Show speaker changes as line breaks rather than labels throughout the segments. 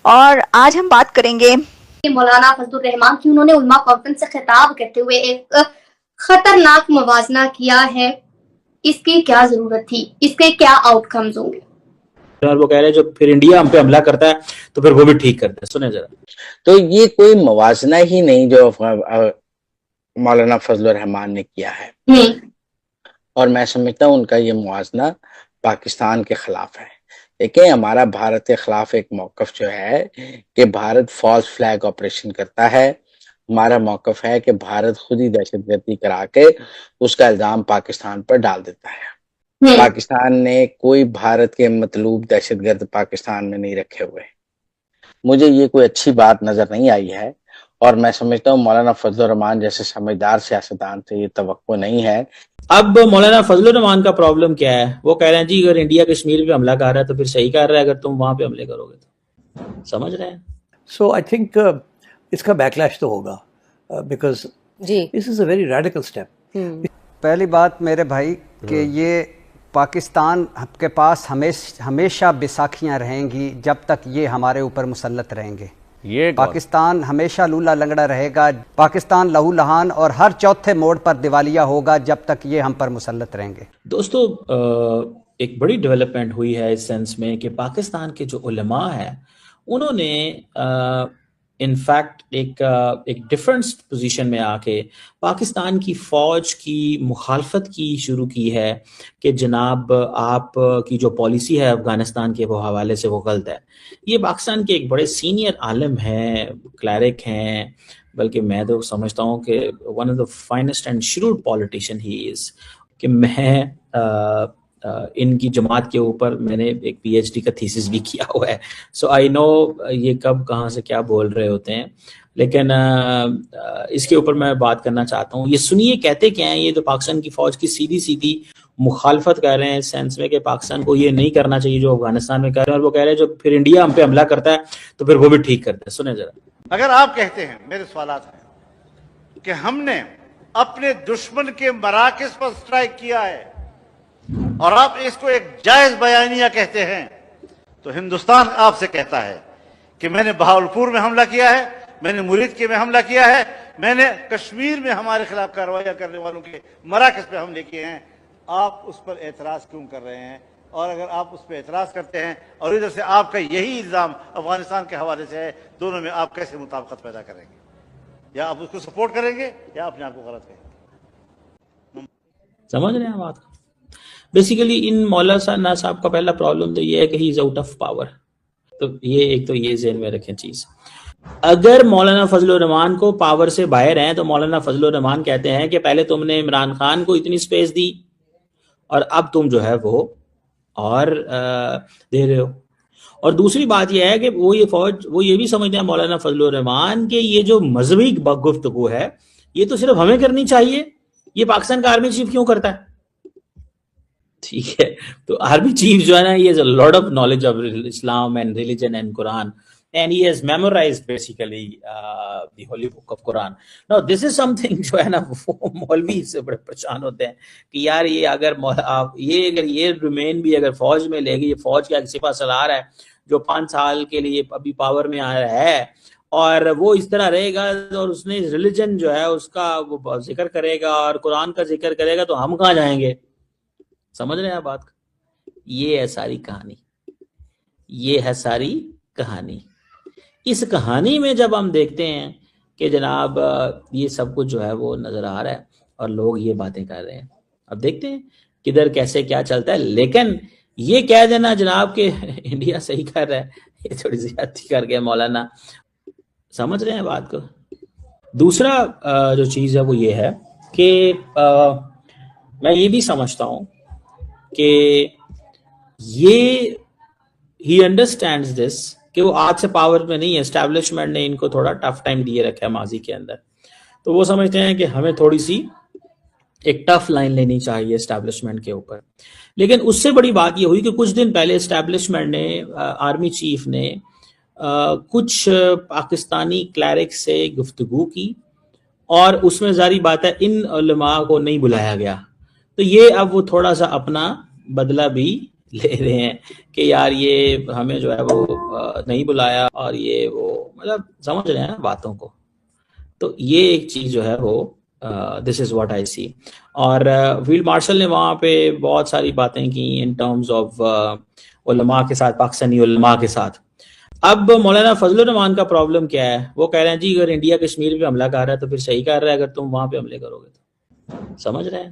اور آج ہم بات کریں گے
مولانا فضل الرحمان کی انہوں نے علماء کانفرنس سے خطاب کرتے ہوئے ایک خطرناک موازنہ کیا ہے، اس کی کیا ضرورت تھی، اس کے کیا آؤٹ کمز ہوں گے؟
اور وہ کہہ رہے ہیں جو پھر انڈیا ہم پہ حملہ کرتا ہے تو پھر وہ بھی ٹھیک کرتا ہے. سنیں ذرا.
تو یہ کوئی موازنہ ہی نہیں جو مولانا فضل الرحمان نے کیا ہے، اور میں سمجھتا ہوں ان کا یہ موازنہ پاکستان کے خلاف ہے. دیکھیں ہمارا بھارت کے خلاف ایک موقف جو ہے کہ بھارت فالس فلیگ آپریشن کرتا ہے. ہمارا موقف ہے کہ بھارت خود ہی دہشت گردی کرا کے اس کا الزام پاکستان پر ڈال دیتا ہے. پاکستان نے کوئی بھارت کے مطلوب دہشت گرد پاکستان میں نہیں رکھے ہوئے. مجھے یہ کوئی اچھی بات نظر نہیں آئی ہے، اور میں سمجھتا ہوں مولانا فضل الرحمان جیسے سمجھدار سیاستدان سے یہ توقع نہیں ہے.
اب مولانا فضل الرحمان کا پرابلم کیا ہے؟ وہ کہہ رہے ہیں جی اگر انڈیا کشمیر پہ حملہ کر رہا ہے تو پھر صحیح کر رہا ہے اگر تم وہاں پہ حملے کرو گے تو. سمجھ رہے ہیں؟
سو آئی تھنک اس کا بیک لیش تو ہوگا، because this is a very radical step.
پہلی بات میرے بھائی کہ یہ پاکستان کے پاس ہمیشہ بیساکھیاں رہیں گی جب تک یہ ہمارے اوپر مسلط رہیں گے. پاکستان ہمیشہ لولا لنگڑا رہے گا، پاکستان لہو لہان اور ہر چوتھے موڑ پر دیوالیہ ہوگا جب تک یہ ہم پر مسلط رہیں گے.
دوستو ایک بڑی ڈیولپمنٹ ہوئی ہے اس سینس میں کہ پاکستان کے جو علماء ہیں انہوں نے انفیکٹ ایک ڈیفرنٹ پوزیشن میں آ کے پاکستان کی فوج کی مخالفت کی شروع کی ہے کہ جناب آپ کی جو پالیسی ہے افغانستان کے وہ حوالے سے وہ غلط ہے. یہ پاکستان کے ایک بڑے سینئر عالم ہیں، کلیرک ہیں، بلکہ میں تو سمجھتا ہوں کہ one of the finest and shrewd politician ہی از. کہ میں ان کی جماعت کے اوپر میں نے ایک پی ایچ ڈی کا تھیسس بھی کیا ہوا ہے، سو آئی نو یہ کب کہاں سے کیا بول رہے ہوتے ہیں. لیکن اس کے اوپر میں بات کرنا چاہتا ہوں. یہ سنیے کہتے کیا ہیں. یہ تو پاکستان کی فوج کی سیدھی سیدھی مخالفت کر رہے ہیں اس سینس میں کہ پاکستان کو یہ نہیں کرنا چاہیے جو افغانستان میں کر رہے ہیں، اور وہ کہہ رہے ہیں جو پھر انڈیا ہم پہ حملہ کرتا ہے تو پھر وہ بھی ٹھیک کرتا ہے. سنیں ذرا.
اگر آپ کہتے ہیں، میرے سوالات ہیں کہ ہم نے اپنے دشمن کے مراکز پر سٹرائک کیا ہے اور آپ اس کو ایک جائز بیانیہ کہتے ہیں، تو ہندوستان آپ سے کہتا ہے کہ میں نے بہاولپور میں حملہ کیا ہے، میں نے مرید میں حملہ کیا ہے، میں نے کشمیر میں ہمارے خلاف کارروائیاں کرنے والوں کے مراکز پہ حملے کیے ہیں. آپ اس پر اعتراض کیوں کر رہے ہیں؟ اور اگر آپ اس پہ اعتراض کرتے ہیں اور ادھر سے آپ کا یہی الزام افغانستان کے حوالے سے ہے، دونوں میں آپ کیسے مطابقت پیدا کریں گے؟ یا آپ اس کو سپورٹ کریں گے یا اپنے آپ کو غلط کہیں گے؟
سمجھ رہے ہیں بات کو؟ بیسیکلی ان مولانا صاحب کا پہلا پرابلم تو یہ ہے کہ ہی از آؤٹ آف پاور. تو یہ ایک تو یہ ذہن میں رکھیں چیز. اگر مولانا فضل الرحمان کو پاور سے باہر ہیں تو مولانا فضل الرحمان کہتے ہیں کہ پہلے تم نے عمران خان کو اتنی سپیس دی اور اب تم جو ہے وہ اور دے رہے ہو. اور دوسری بات یہ ہے کہ وہ یہ فوج وہ یہ بھی سمجھتے ہیں مولانا فضل الرحمان کہ یہ جو مذہبی گفتگو ہے یہ تو صرف ہمیں کرنی چاہیے، یہ پاکستان کا آرمی چیف کیوں کرتا ہے؟ ٹھیک ہے، تو آرمی چیف جو ہے نا یہ lot of knowledge of Islam and religion and Quran and he has memorized basically the holy book of Quran. Now this is something جو ہے نا مولوی سے بڑے پریشان ہوتے ہیں کہ یار یہ اگر یہ ریمین بھی اگر فوج میں لے گی، یہ فوج کا ایک سپہ سالار ہے جو 5 سال کے لیے ابھی پاور میں آ رہا ہے اور وہ اس طرح رہے گا اور اس نے ریلیجن جو ہے اس کا وہ ذکر کرے گا اور قرآن کا ذکر کرے گا تو ہم کہاں جائیں گے؟ سمجھ رہے ہیں بات؟ یہ ہے ساری کہانی، یہ ہے ساری کہانی. اس کہانی میں جب ہم دیکھتے ہیں کہ جناب یہ سب کچھ جو ہے وہ نظر آ رہا ہے اور لوگ یہ باتیں کر رہے ہیں، اب دیکھتے ہیں کدھر کیسے کیا چلتا ہے. لیکن یہ کہہ دینا جناب کہ انڈیا صحیح کر رہا ہے یہ تھوڑی زیادتی کر گئے مولانا. سمجھ رہے ہیں بات کو؟ دوسرا جو چیز ہے وہ یہ ہے کہ میں یہ بھی سمجھتا ہوں کہ یہ ہی انڈرسٹینڈز دس کہ وہ آج سے پاور میں نہیں ہے، اسٹیبلشمنٹ نے ان کو تھوڑا ٹف ٹائم دیے رکھا ہے ماضی کے اندر، تو وہ سمجھتے ہیں کہ ہمیں تھوڑی سی ایک ٹف لائن لینی چاہیے اسٹیبلشمنٹ کے اوپر. لیکن اس سے بڑی بات یہ ہوئی کہ کچھ دن پہلے اسٹیبلشمنٹ نے آرمی چیف نے کچھ پاکستانی کلیرک سے گفتگو کی اور اس میں ظاہری بات ہے ان علماء کو نہیں بلایا گیا، تو یہ اب وہ تھوڑا سا اپنا بدلہ بھی لے رہے ہیں کہ یار یہ ہمیں جو ہے وہ نہیں بلایا اور یہ وہ مطلب سمجھ رہے ہیں باتوں کو. تو یہ ایک چیز جو ہے وہ دس از واٹ آئی سی. اور فیلڈ مارشل نے وہاں پہ بہت ساری باتیں کی ان ٹرمز آف علماء کے ساتھ, پاکستانی علماء کے ساتھ. اب مولانا فضل الرحمان کا پرابلم کیا ہے, وہ کہہ رہے ہیں جی اگر انڈیا کشمیر پہ حملہ کر رہا ہے تو پھر صحیح کر رہا ہے اگر تم وہاں پہ حملے کرو گے تو. سمجھ رہے ہیں.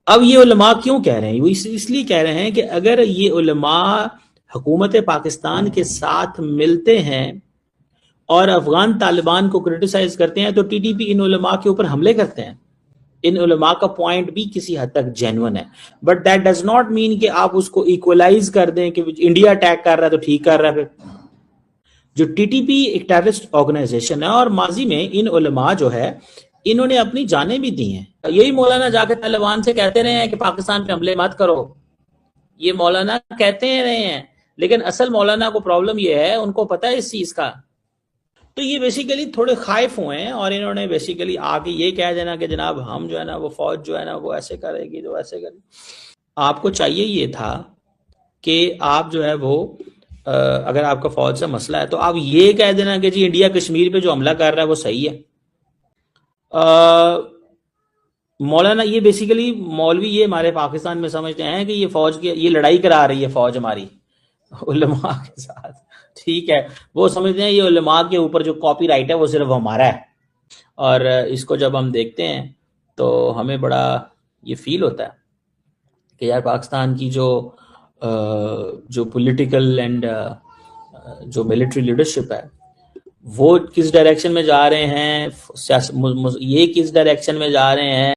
اب یہ علماء کیوں کہہ رہے ہیں, وہ اس لیے کہہ رہے ہیں کہ اگر یہ علماء حکومت پاکستان کے ساتھ ملتے ہیں اور افغان طالبان کو کرٹیسائز کرتے ہیں تو ٹی ٹی پی ان علماء کے اوپر حملے کرتے ہیں. ان علماء کا پوائنٹ بھی کسی حد تک جینون ہے, but that does not mean کہ آپ اس کو ایکولائز کر دیں کہ انڈیا اٹیک کر رہا ہے تو ٹھیک کر رہا ہے. پھر جو ٹی ٹی پی ایک ٹیررسٹ آرگنائزیشن ہے اور ماضی میں ان علماء جو ہے انہوں نے اپنی جانیں بھی دی ہیں. یہی مولانا جا کے طالبان سے کہتے رہے ہیں کہ پاکستان پہ حملے مت کرو, یہ مولانا کہتے رہے ہیں, لیکن اصل مولانا کو پرابلم یہ ہے ان کو پتہ ہے اس چیز کا. تو یہ بیسیکلی تھوڑے خائف ہوئے ہیں اور انہوں نے بیسیکلی آ کے یہ کہہ دینا کہ جناب ہم جو ہے نا وہ فوج جو ہے نا وہ ایسے کرے گی تو ایسے کرے. آپ کو چاہیے یہ تھا کہ آپ جو ہے وہ اگر آپ کا فوج سے مسئلہ ہے تو آپ یہ کہہ دینا کہ جی انڈیا کشمیر پہ جو حملہ کر رہا ہے وہ صحیح ہے. مولانا یہ بیسیکلی مولوی یہ ہمارے پاکستان میں سمجھتے ہیں کہ یہ فوج کی یہ لڑائی کرا رہی ہے فوج ہماری علماء کے ساتھ. ٹھیک ہے, وہ سمجھتے ہیں یہ علماء کے اوپر جو کاپی رائٹ ہے وہ صرف ہمارا ہے. اور اس کو جب ہم دیکھتے ہیں تو ہمیں بڑا یہ فیل ہوتا ہے کہ یار پاکستان کی جو پولیٹیکل اینڈ جو ملٹری لیڈرشپ ہے وہ کس ڈائریکشن میں جا رہے ہیں, یہ کس ڈائریکشن میں جا رہے ہیں.